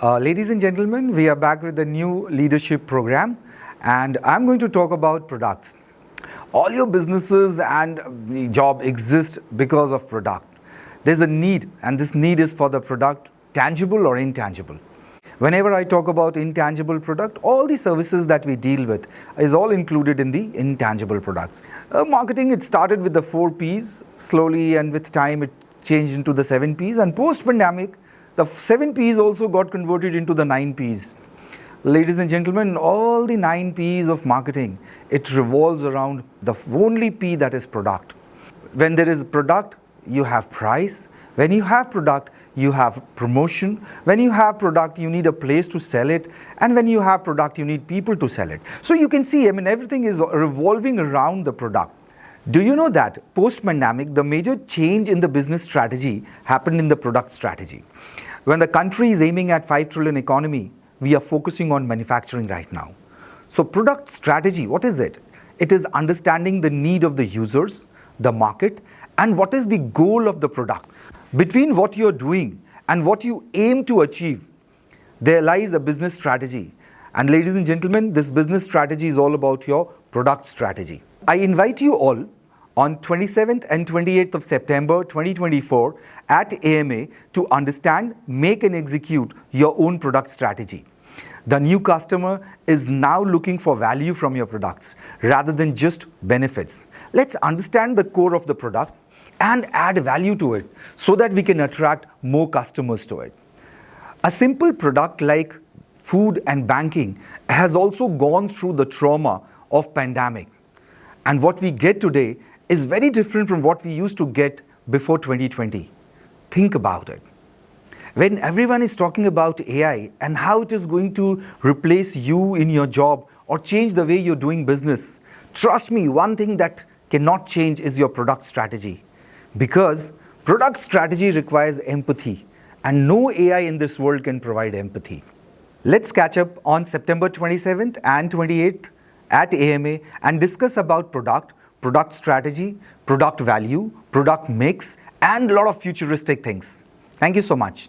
Ladies and gentlemen, we are back with the new leadership program, and I'm going to talk about products. All your businesses and job exist because of product. There's a need, and this need is for the product, tangible or intangible. Whenever I talk about intangible product, all the services that we deal with is all included in the intangible products. Marketing, it started with the 4 Ps. Slowly and with time, it changed into the 7 Ps. And post-pandemic, the 7 Ps also got converted into the 9 Ps. Ladies and gentlemen, all the 9 Ps of marketing, it revolves around the only P, that is product. When there is product, you have price. When you have product, you have promotion. When you have product, you need a place to sell it. And when you have product, you need people to sell it. So you can see, everything is revolving around the product. Do you know that post-pandemic, the major change in the business strategy happened in the product strategy? When the country is aiming at 5 trillion economy, we are focusing on manufacturing right now. So product strategy, what is it? It is understanding the need of the users, the market, and what is the goal of the product. Between what you're doing and what you aim to achieve, there lies a business strategy. And ladies and gentlemen, this business strategy is all about your product strategy. I invite you all on 27th and 28th of September 2024 at AMA to understand, make and execute your own product strategy. The new customer is now looking for value from your products rather than just benefits. Let's understand the core of the product and add value to it so that we can attract more customers to it. A simple product like food and banking has also gone through the trauma of pandemic. And what we get today is very different from what we used to get before 2020. Think about it. When everyone is talking about AI and how it is going to replace you in your job or change the way you're doing business, trust me, one thing that cannot change is your product strategy. Because product strategy requires empathy, and no AI in this world can provide empathy. Let's catch up on September 27th and 28th at AMA and discuss about product strategy, product value, product mix, and a lot of futuristic things. Thank you so much.